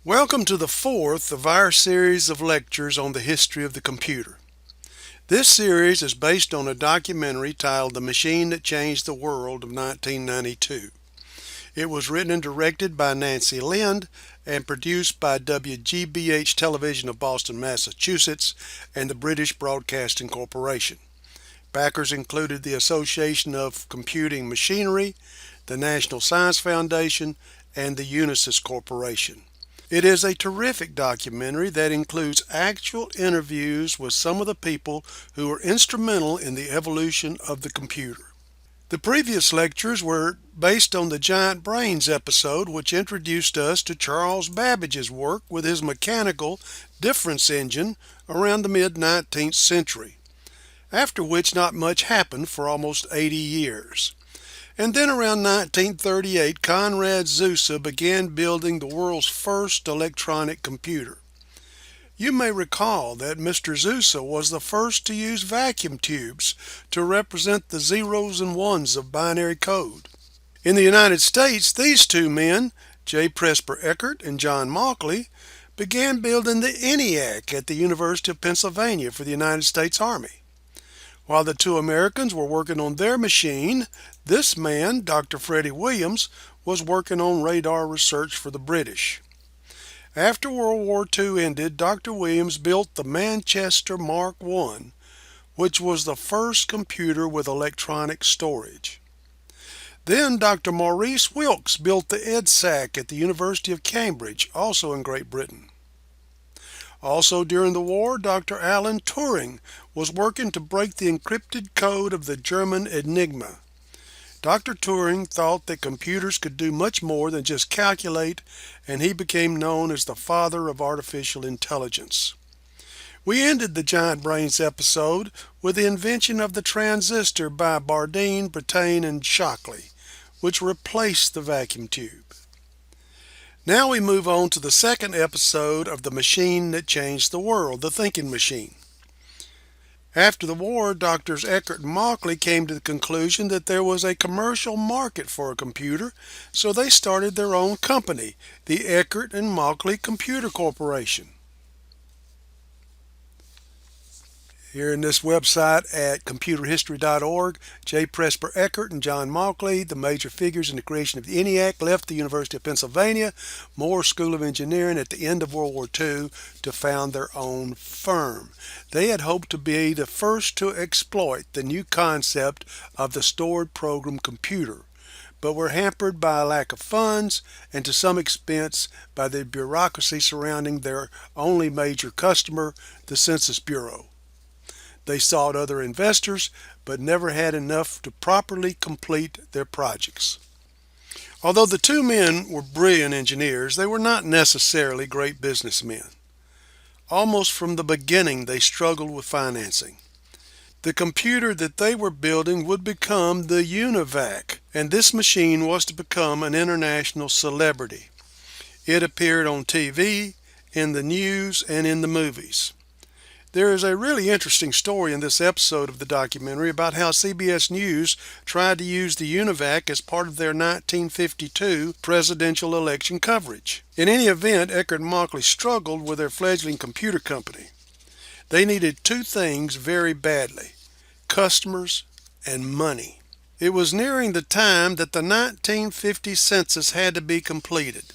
Welcome to the fourth of our series of lectures on the history of the computer. This series is based on a documentary titled The Machine That Changed the World of 1992. It was written and directed by Nancy Lind and produced by WGBH Television of Boston, Massachusetts and the British Broadcasting Corporation. Backers included the Association of Computing Machinery, the National Science Foundation, and the Unisys Corporation. It is a terrific documentary that includes actual interviews with some of the people who were instrumental in the evolution of the computer. The previous lectures were based on the Giant Brains episode, which introduced us to Charles Babbage's work with his mechanical difference engine around the mid-19th century, after which not much happened for almost 80 years. And then around 1938, Konrad Zuse began building the world's first electronic computer. You may recall that Mr. Zuse was the first to use vacuum tubes to represent the zeros and ones of binary code. In the United States, these two men, J. Presper Eckert and John Mauchly, began building the ENIAC at the University of Pennsylvania for the United States Army. While the two Americans were working on their machine, this man, Dr. Freddie Williams, was working on radar research for the British. After World War II ended, Dr. Williams built the Manchester Mark I, which was the first computer with electronic storage. Then Dr. Maurice Wilkes built the EDSAC at the University of Cambridge, also in Great Britain. Also during the war, Dr. Alan Turing was working to break the encrypted code of the German Enigma. Dr. Turing thought that computers could do much more than just calculate, and he became known as the father of artificial intelligence. We ended the Giant Brains episode with the invention of the transistor by Bardeen, Brattain, and Shockley, which replaced the vacuum tube. Now we move on to the second episode of The Machine That Changed the World, the thinking machine. After the war, Drs. Eckert and Mauchly came to the conclusion that there was a commercial market for a computer, so they started their own company, the Eckert and Mauchly Computer Corporation. Here in this website at computerhistory.org, J. Presper Eckert and John Mauchly, the major figures in the creation of the ENIAC, left the University of Pennsylvania, Moore School of Engineering at the end of World War II to found their own firm. They had hoped to be the first to exploit the new concept of the stored program computer, but were hampered by a lack of funds and to some expense by the bureaucracy surrounding their only major customer, the Census Bureau. They sought other investors, but never had enough to properly complete their projects. Although the two men were brilliant engineers, they were not necessarily great businessmen. Almost from the beginning, they struggled with financing. The computer that they were building would become the UNIVAC, and this machine was to become an international celebrity. It appeared on TV, in the news, and in the movies. There is a really interesting story in this episode of the documentary about how CBS News tried to use the UNIVAC as part of their 1952 presidential election coverage. In any event, Eckert and Mauchly struggled with their fledgling computer company. They needed two things very badly: customers and money. It was nearing the time that the 1950 census had to be completed.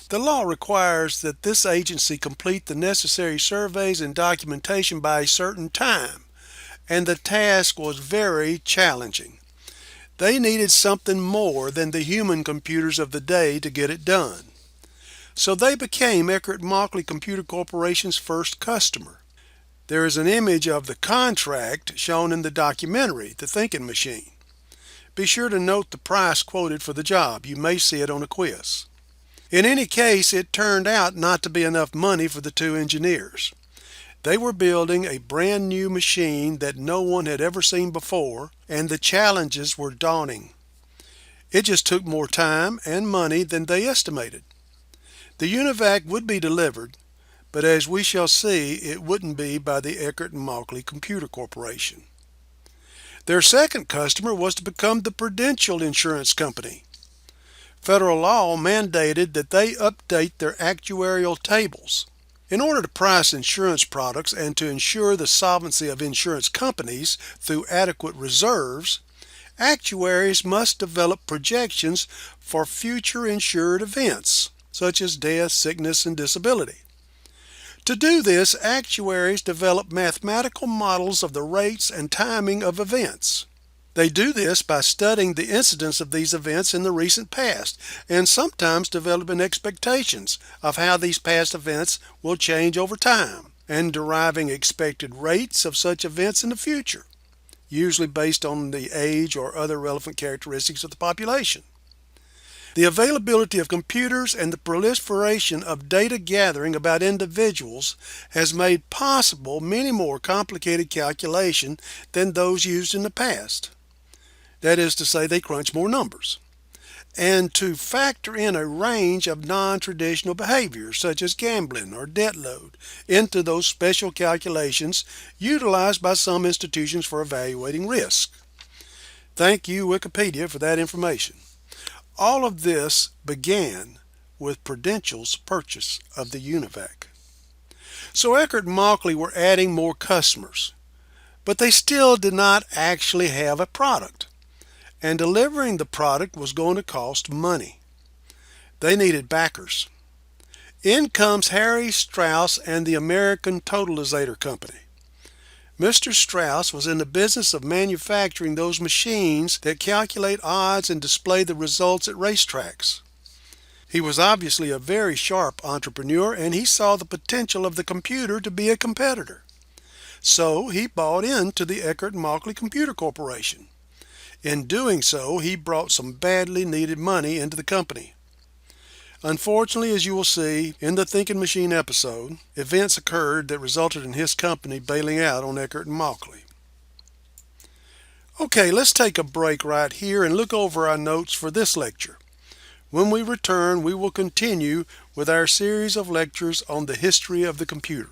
The law requires that this agency complete the necessary surveys and documentation by a certain time, and the task was very challenging. They needed something more than the human computers of the day to get it done. So they became Eckert and Mauchly Computer Corporation's first customer. There is an image of the contract shown in the documentary, The Thinking Machine. Be sure to note the price quoted for the job. You may see it on a quiz. In any case, it turned out not to be enough money for the two engineers. They were building a brand new machine that no one had ever seen before, and the challenges were daunting. It just took more time and money than they estimated. The UNIVAC would be delivered, but as we shall see, it wouldn't be by the Eckert and Mauchly Computer Corporation. Their second customer was to become the Prudential Insurance Company. Federal law mandated that they update their actuarial tables. In order to price insurance products and to ensure the solvency of insurance companies through adequate reserves, actuaries must develop projections for future insured events, such as death, sickness, and disability. To do this, actuaries develop mathematical models of the rates and timing of events. They do this by studying the incidence of these events in the recent past and sometimes developing expectations of how these past events will change over time and deriving expected rates of such events in the future, usually based on the age or other relevant characteristics of the population. The availability of computers and the proliferation of data gathering about individuals has made possible many more complicated calculations than those used in the past. That is to say, they crunch more numbers. And to factor in a range of non-traditional behaviors such as gambling or debt load into those special calculations utilized by some institutions for evaluating risk. Thank you, Wikipedia, for that information. All of this began with Prudential's purchase of the UNIVAC. So Eckert and Mauchly were adding more customers, but they still did not actually have a product. And delivering the product was going to cost money. They needed backers. In comes Harry Strauss and the American Totalizator Company. Mr. Strauss was in the business of manufacturing those machines that calculate odds and display the results at racetracks. He was obviously a very sharp entrepreneur, and he saw the potential of the computer to be a competitor. So he bought into the Eckert and Mauchly Computer Corporation. In doing so, he brought some badly needed money into the company. Unfortunately, as you will see in the Thinking Machine episode, events occurred that resulted in his company bailing out on Eckert and Mauchly. Okay, let's take a break right here and look over our notes for this lecture. When we return, we will continue with our series of lectures on the history of the computer.